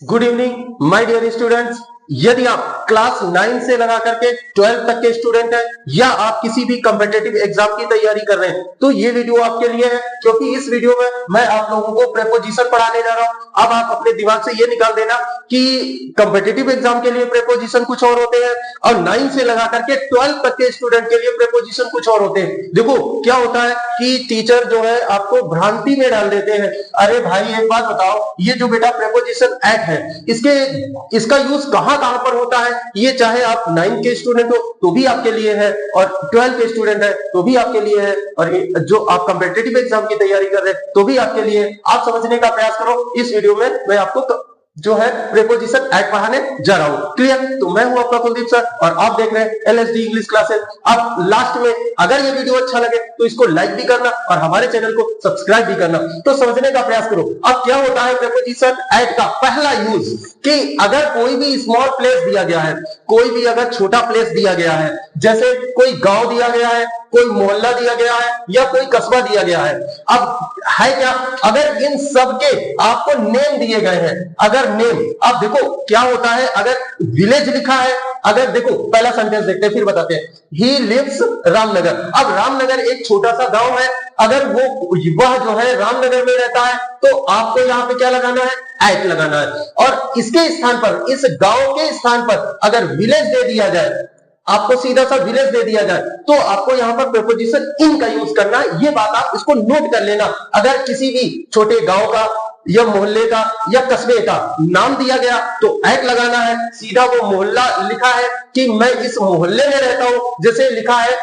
Good evening my dear students. यदि आप class 9 से लगा करके 12 तक के स्टूडेंट हैं या आप किसी भी कॉम्पिटिटिव एग्जाम की तैयारी कर रहे हैं तो ये वीडियो आपके लिए है, क्योंकि इस वीडियो में मैं आप लोगों को प्रेपोजिशन पढ़ाने जा रहा हूं। अब आप अपने दिमाग से ये निकाल देना कि कॉम्पिटिटिव एग्जाम के लिए प्रेपोजिशन कुछ और होते हैं और 9 से लगा करके 12 तक के स्टूडेंट के लिए प्रेपोजिशन कुछ और होते हैं। देखो क्या होता है कि टीचर जो है आपको भ्रांति में डाल देते हैं। अरे भाई एक बात बताओ, ये जो बेटा प्रेपोजिशन एट है इसका यूज कहां कहां पर होता है, ये चाहे आप 9 के स्टूडेंट हो तो भी आपके लिए है और 12 के स्टूडेंट है तो भी आपके लिए है और जो आप कॉम्पिटिटिव एग्जाम की तैयारी कर रहे हैं तो भी आपके लिए। आप समझने का प्रयास करो। इस वीडियो में मैं आपको जो है प्रेपोजिशन एट पढ़ाने जा रहा हूं। क्लियर? तो मैं हूं आपका कुलदीप सर और आप देख रहे हैं LSD इंग्लिश क्लासेस। अब लास्ट में अगर ये वीडियो अच्छा लगे तो इसको लाइक भी करना और हमारे चैनल को सब्सक्राइब भी करना। तो समझने का प्रयास करो। अब क्या होता है प्रेपोजिशन एट का पहला यूज कि अगर कोई भी स्मॉल प्लेस दिया गया है, कोई भी अगर छोटा प्लेस दिया गया है, जैसे कोई गांव दिया गया है, कोई मोहल्ला दिया गया है या कोई कस्बा दिया गया है। अब है क्या, अगर इन सब के आपको नेम दिए गए हैं, अगर नेम, अब देखो क्या होता है, अगर विलेज लिखा है, अगर देखो पहला सेंटेंस देखते हैं फिर बताते हैं। He lives Ramnagar. अब रामनगर एक छोटा सा गांव है, अगर वह जो है रामनगर में रहता है तो आपको यहाँ पे क्या लगाना है, एट लगाना है। और इसके स्थान पर, इस गांव के स्थान पर अगर विलेज दे दिया जाए, आपको सीधा सा विलेज दे दिया जाए तो आपको यहां पर प्रेपोजिशन इन का यूज करना है। ये बात आप इसको नोट कर लेना। अगर किसी भी छोटे गांव का या मोहल्ले का या कस्बे का नाम दिया गया तो एट लगाना है। सीधा वो मोहल्ला लिखा है कि मैं इस मोहल्ले में रहता हूं, जैसे लिखा है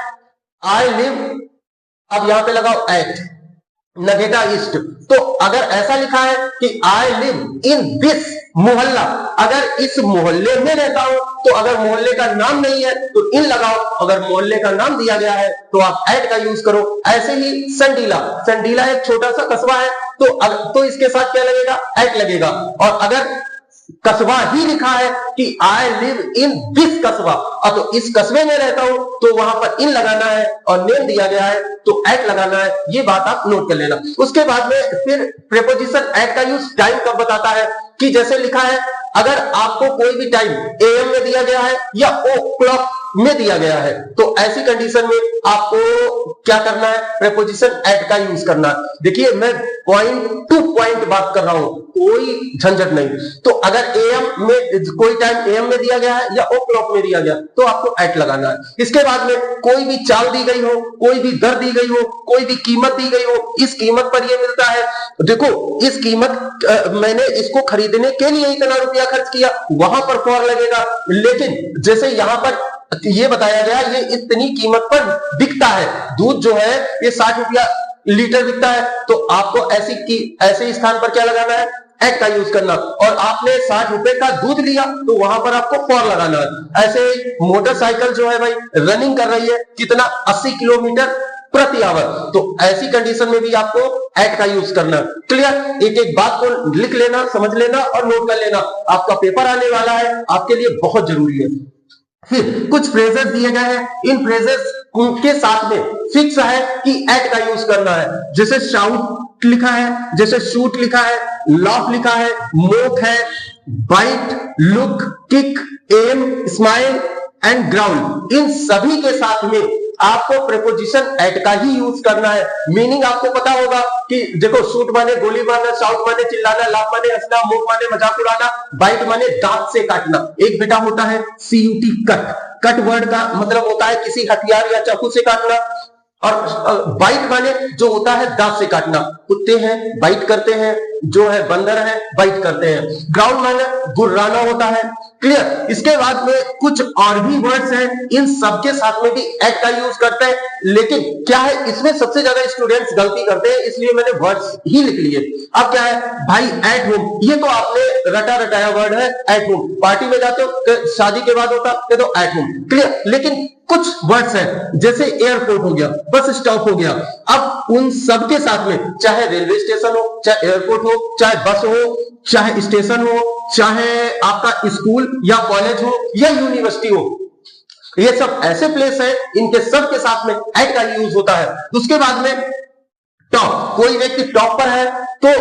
आई लिव, अब यहां पे लगाओ एट नगेटा ईस्ट। तो अगर ऐसा लिखा है कि आई लिव इन दिस मोहल्ला, अगर इस मोहल्ले में रहता हूं, तो अगर मोहल्ले का नाम नहीं है तो इन लगाओ, अगर मोहल्ले का नाम दिया गया है तो आप एट का यूज करो। ऐसे ही संडीला, संडीला एक छोटा सा कस्बा है तो इसके साथ क्या लगेगा, एट लगेगा। और अगर कस्बा ही लिखा है कि आई लिव इन दिस कस्बा, तो इस कस्बे में रहता हूं तो वहां पर इन लगाना है और नेम दिया गया है तो एट लगाना है। ये बात आप नोट कर लेना। उसके बाद में फिर प्रेपोजिशन एट का यूज टाइम कब बताता है कि जैसे लिखा है, अगर आपको कोई भी टाइम AM में दिया गया है या ओ क्लॉक में दिया गया है तो ऐसी कंडीशन में आपको क्या करना है, प्रेपोजिशन एट का यूज करना है। देखिए मैं पॉइंट टू पॉइंट बात कर रहा हूं, कोई झंझट नहीं। तो अगर AM में कोई टाइम AM में दिया गया है या ओ क्लॉक में दिया गया तो आपको एट लगाना है। इसके बाद में कोई भी चाल दी गई हो, कोई भी दर दी गई हो, कोई भी कीमत दी गई हो, इस कीमत पर ये मिलता है, देखो इस कीमत मैंने इसको खरीदने के लिए इतना रुपया खर्च किया, वहां पर फॉर लगेगा। लेकिन जैसे यहां पर ये बताया गया ये इतनी कीमत पर बिकता है, दूध जो है ये 60 रुपया लीटर बिकता है, तो आपको ऐसे स्थान पर क्या लगाना है, एट का यूज करना। और आपने 60 रुपए का दूध लिया तो वहां पर आपको फॉर लगाना है। ऐसे मोटरसाइकिल जो है भाई रनिंग कर रही है कितना, 80 किलोमीटर प्रति आवर, तो ऐसी कंडीशन में भी आपको एट का यूज करना। क्लियर? एक एक बात को लिख लेना, समझ लेना और नोट कर लेना। आपका पेपर आने वाला है, आपके लिए बहुत जरूरी है। फिर कुछ फ्रेजेस दिए गए हैं, इन फ्रेजेस के साथ में फिक्स है कि एट का यूज करना है। जैसे शाउट लिखा है, जैसे शूट लिखा है, लाफ लिखा है, मोक है, बाइट, लुक, किक, एम, स्माइल एंड ग्राउल, इन सभी के साथ में आपको प्रेपोजिशन एट का ही यूज करना है। मीनिंग आपको पता होगा कि देखो शूट माने गोली मारना, शाउट माने चिल्लाना, लाफ माने हंसना, मोक माने मजाक उड़ाना, बाइट माने दांत से काटना। एक बेटा होता है CUT कट, कट वर्ड का मतलब होता है किसी हथियार या चाकू से काटना। और बाइट माने जो होता है दांत से काटना, कुत्ते हैं बाइट करते हैं, जो है बंदर है बाइट करते हैं। ग्राउंड माने गुर्राना होता है। क्लियर? इसके बाद में कुछ और भी वर्ड्स हैं, इन सब के साथ में भी एट का यूज करते हैं। लेकिन क्या है, इसमें सबसे ज्यादा स्टूडेंट्स गलती करते हैं, इसलिए मैंने वर्ड्स ही लिख लिए। अब क्या है भाई, एट होम, ये तो आपने रटा रटाया वर्ड है, एट होम। पार्टी में जाते हो, शादी के बाद होता है तो एट होम। क्लियर? लेकिन कुछ वर्ड्स हैं जैसे एयरपोर्ट हो गया, बस स्टॉप हो गया, अब उन सब के साथ में चाहे रेलवे स्टेशन हो, चाहे एयरपोर्ट हो, चाहे बस हो, चाहे स्टेशन हो, चाहे आपका स्कूल या कॉलेज हो या यूनिवर्सिटी हो, ये सब ऐसे प्लेस है, इनके सब के साथ में एट का यूज होता है। उसके बाद में टॉप, कोई व्यक्ति टॉप पर है तो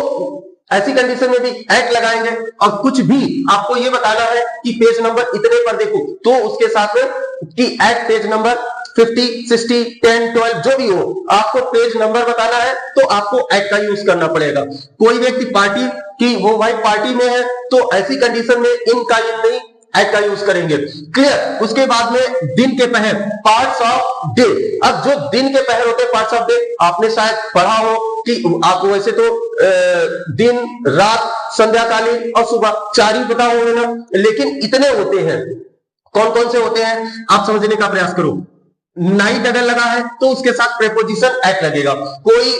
ऐसी कंडीशन में भी एट लगाएंगे। और कुछ भी आपको ये बताना है कि पेज नंबर इतने पर देखो, तो उसके साथ में कि एट पेज नंबर 50, 60, 10, 12 जो भी हो, आपको पेज नंबर बताना है तो आपको एट का यूज करना पड़ेगा। कोई व्यक्ति पार्टी की वो भाई पार्टी में है तो ऐसी कंडीशन में इन का इन नहीं, एट का यूज करेंगे। क्लियर। उसके बाद में दिन के पहर, पार्ट्स ऑफ डे। अब जो दिन के पहर होते हैं पार्ट्स ऑफ डे, आपने शायद पढ़ा हो कि आपको वैसे तो दिन, रात, संध्याकालीन और सुबह 4 ही पता होंगे ना, लेकिन इतने होते हैं। कौन कौन से होते हैं आप समझने का प्रयास करो। नाइट अगर लगा है तो उसके साथ प्रेपोजिशन एट लगेगा। कोई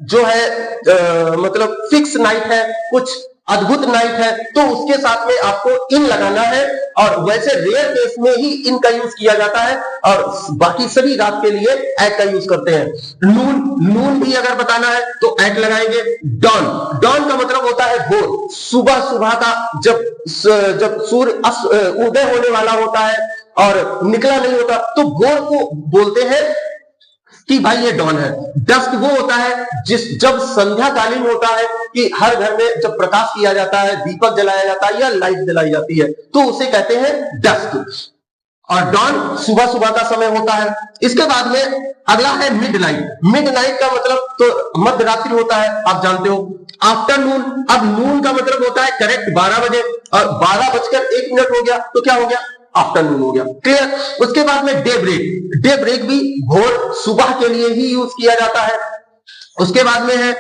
जो है मतलब फिक्स नाइट है, कुछ अद्भुत नाइट है, तो उसके साथ में आपको इन लगाना है। और वैसे रेयर केस में ही इन का यूज किया जाता है और बाकी सभी रात के लिए एट का यूज करते हैं। नून भी अगर बताना है तो एट लगाएंगे। डॉन, डॉन का मतलब होता है भोर, सुबह सुबह का जब सूर्य उदय होने वाला होता है और निकला नहीं होता तो भोर को बोलते हैं कि भाई ये डॉन है। डस्क वो होता है जब संध्याकालीन होता है कि हर घर में जब प्रकाश किया जाता है, दीपक जलाया जाता है या लाइट जलाई जाती है, तो उसे कहते हैं डस्क। और डॉन सुबह सुबह का समय होता है। इसके बाद में अगला है मिडनाइट। मिडनाइट का मतलब तो मध्य रात्रि होता है, आप जानते हो। आफ्टरनून, अब नून का मतलब होता है करेक्ट 12 बजे, और 12:01 हो गया तो क्या हो गया, आफ्टरनून हो गया। क्लियर। उसके बाद में डे ब्रेक। डे ब्रेक भी भोर सुबह के लिए ही यूज किया जाता है। उसके बाद में है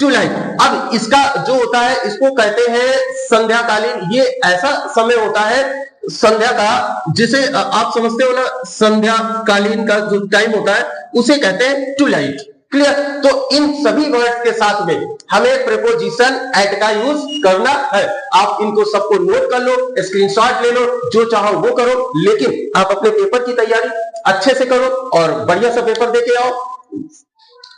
ट्विलाइट। अब इसका जो होता है इसको कहते हैं संध्याकालीन। ये ऐसा समय होता है संध्या का जिसे आप समझते हो ना, संध्याकालीन का जो टाइम होता है उसे कहते हैं ट्विलाइट। क्लियर। तो इन सभी वर्ड्स के साथ में हमें प्रीपोजिशन एट का यूज करना है। आप इनको सबको नोट कर लो, स्क्रीनशॉट ले लो, जो चाहो वो करो, लेकिन आप अपने पेपर की तैयारी अच्छे से करो और बढ़िया सा पेपर देके आओ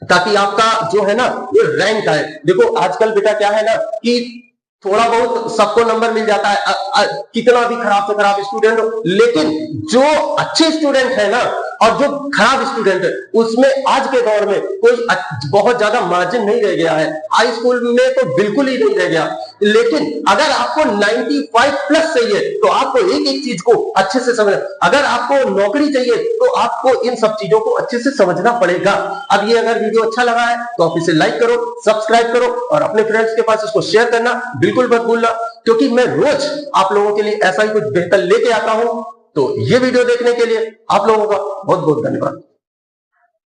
ताकि आपका जो है ना ये रैंक आए। देखो आजकल बेटा क्या है ना कि थोड़ा बहुत सबको नंबर मिल जाता है, कितना भी खराब से खराब स्टूडेंट हो, लेकिन जो अच्छे स्टूडेंट है ना और जो खराब स्टूडेंट है उसमें आज के दौर में कोई बहुत ज्यादा मार्जिन नहीं रह गया है। हाई स्कूल में तो बिल्कुल ही नहीं रह गया। लेकिन अगर आपको 95 प्लस चाहिए तो आपको एक एक चीज को अच्छे से समझना। अगर आपको नौकरी चाहिए तो आपको इन सब चीजों को अच्छे से समझना पड़ेगा। अब ये अगर वीडियो अच्छा लगा है तो आप इसे लाइक करो, सब्सक्राइब करो और अपने फ्रेंड्स के पास इसको शेयर करना बिल्कुल मत भूलना, क्योंकि मैं रोज आप लोगों के लिए ऐसा ही कुछ बेहतर लेके आता हूं। तो ये वीडियो देखने के लिए आप लोगों का बहुत बहुत धन्यवाद।